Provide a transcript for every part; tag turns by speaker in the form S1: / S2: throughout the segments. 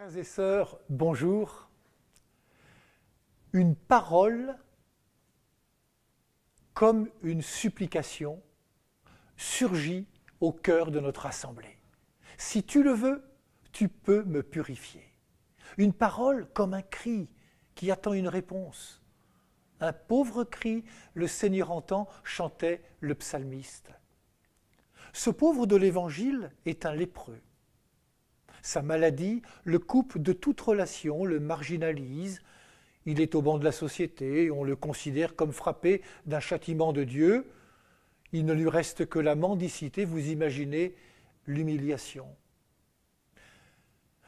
S1: Frères et sœurs, bonjour. Une parole comme une supplication surgit au cœur de notre assemblée. Si tu le veux, tu peux me purifier. Une parole comme un cri qui attend une réponse. Un pauvre cri, le Seigneur entend, chantait le psalmiste. Ce pauvre de l'Évangile est un lépreux. Sa maladie le coupe de toute relation, le marginalise. Il est au banc de la société, on le considère comme frappé d'un châtiment de Dieu. Il ne lui reste que la mendicité, vous imaginez l'humiliation.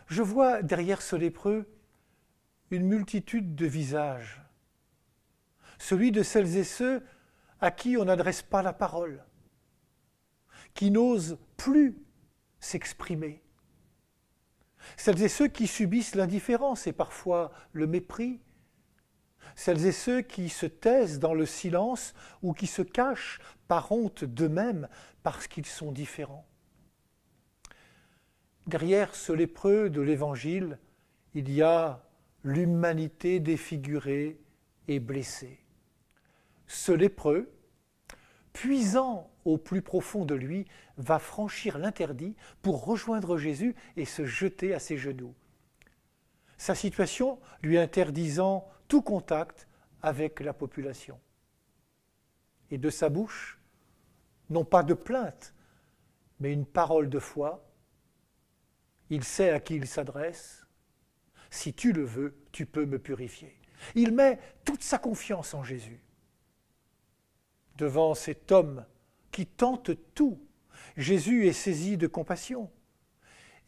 S1: Je vois derrière ce lépreux une multitude de visages. Celui de celles et ceux à qui on n'adresse pas la parole, qui n'osent plus s'exprimer. Celles et ceux qui subissent l'indifférence et parfois le mépris. Celles et ceux qui se taisent dans le silence ou qui se cachent par honte d'eux-mêmes parce qu'ils sont différents. Derrière ce lépreux de l'Évangile, il y a l'humanité défigurée et blessée. Ce lépreux, puisant au plus profond de lui, va franchir l'interdit pour rejoindre Jésus et se jeter à ses genoux. Sa situation lui interdisant tout contact avec la population. Et de sa bouche, non pas de plainte, mais une parole de foi. Il sait à qui il s'adresse. Si tu le veux, tu peux me purifier. Il met toute sa confiance en Jésus. Devant cet homme qui tente tout, Jésus est saisi de compassion.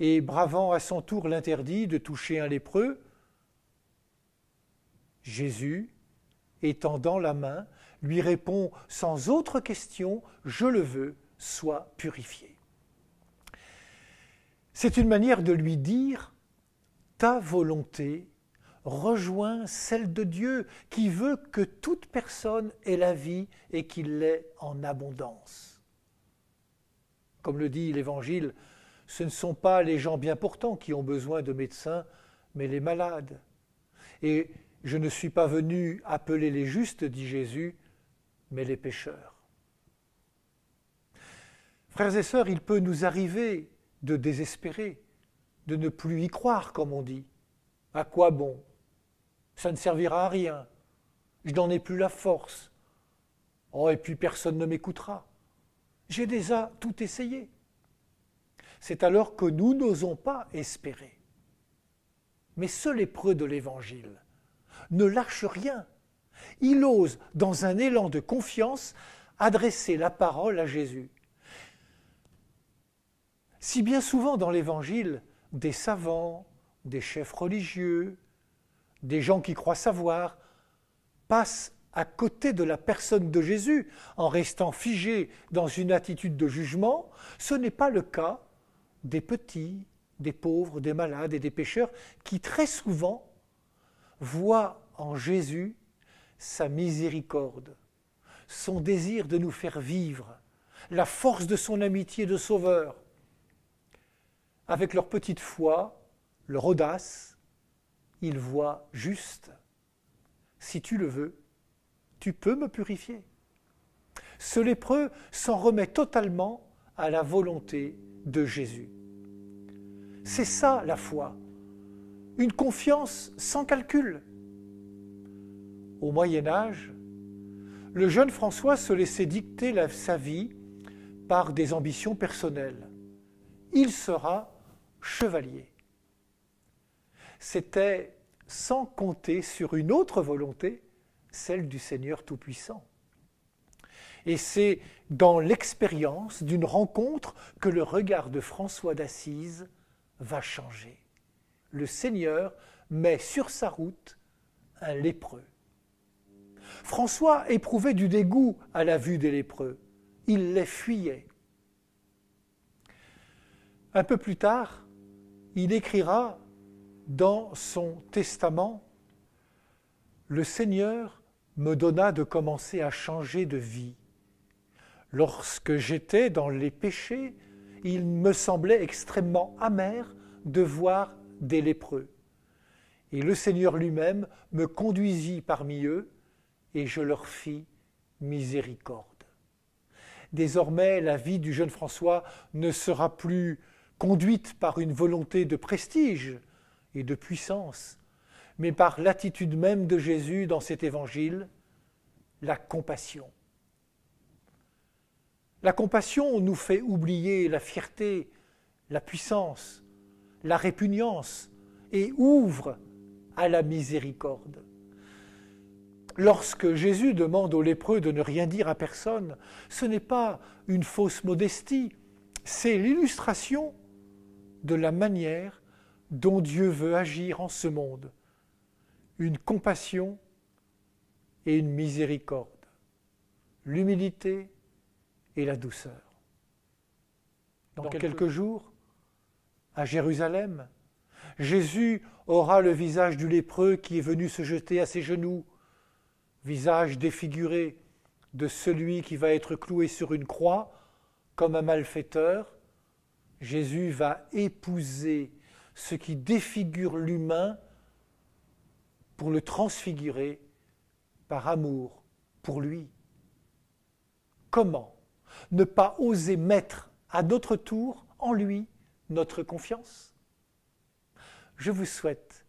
S1: Et bravant à son tour l'interdit de toucher un lépreux, Jésus, étendant la main, lui répond sans autre question « Je le veux, sois purifié ». C'est une manière de lui dire « Ta volonté rejoint celle de Dieu qui veut que toute personne ait la vie et qu'il l'ait en abondance. » Comme le dit l'Évangile, ce ne sont pas les gens bien portants qui ont besoin de médecins, mais les malades. Et je ne suis pas venu appeler les justes, dit Jésus, mais les pécheurs. Frères et sœurs, il peut nous arriver de désespérer, de ne plus y croire, comme on dit. À quoi bon? Ça ne servira à rien. Je n'en ai plus la force. Oh, et puis personne ne m'écoutera. J'ai déjà tout essayé. C'est alors que nous n'osons pas espérer. Mais ce lépreux de l'Évangile ne lâche rien. Il ose, dans un élan de confiance, adresser la parole à Jésus. Si bien souvent dans l'Évangile, des savants, des chefs religieux, des gens qui croient savoir, passent à côté de la personne de Jésus en restant figés dans une attitude de jugement, ce n'est pas le cas des petits, des pauvres, des malades et des pécheurs qui très souvent voient en Jésus sa miséricorde, son désir de nous faire vivre, la force de son amitié de sauveur. Avec leur petite foi, leur audace, ils voient juste. Si tu le veux, tu peux me purifier. Ce lépreux s'en remet totalement à la volonté de Jésus. C'est ça la foi, une confiance sans calcul. Au Moyen-Âge, le jeune François se laissait dicter sa vie par des ambitions personnelles. Il sera chevalier. C'était sans compter sur une autre volonté, celle du Seigneur Tout-Puissant. Et c'est dans l'expérience d'une rencontre que le regard de François d'Assise va changer. Le Seigneur met sur sa route un lépreux. François éprouvait du dégoût à la vue des lépreux. Il les fuyait. Un peu plus tard, il écrira dans son testament « Le Seigneur me donna de commencer à changer de vie. Lorsque j'étais dans les péchés, il me semblait extrêmement amer de voir des lépreux. Et le Seigneur lui-même me conduisit parmi eux, et je leur fis miséricorde. Désormais, la vie du jeune François ne sera plus conduite par une volonté de prestige et de puissance, mais par l'attitude même de Jésus dans cet évangile, la compassion. La compassion nous fait oublier la fierté, la puissance, la répugnance et ouvre à la miséricorde. Lorsque Jésus demande aux lépreux de ne rien dire à personne, ce n'est pas une fausse modestie, c'est l'illustration de la manière dont Dieu veut agir en ce monde. Une compassion et une miséricorde, l'humilité et la douceur. Dans quelques jours, à Jérusalem, Jésus aura le visage du lépreux qui est venu se jeter à ses genoux, visage défiguré de celui qui va être cloué sur une croix comme un malfaiteur. Jésus va épouser ce qui défigure l'humain pour le transfigurer par amour pour lui. Comment ne pas oser mettre à notre tour en lui notre confiance? Je vous souhaite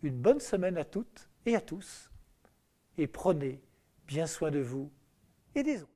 S1: une bonne semaine à toutes et à tous et prenez bien soin de vous et des autres.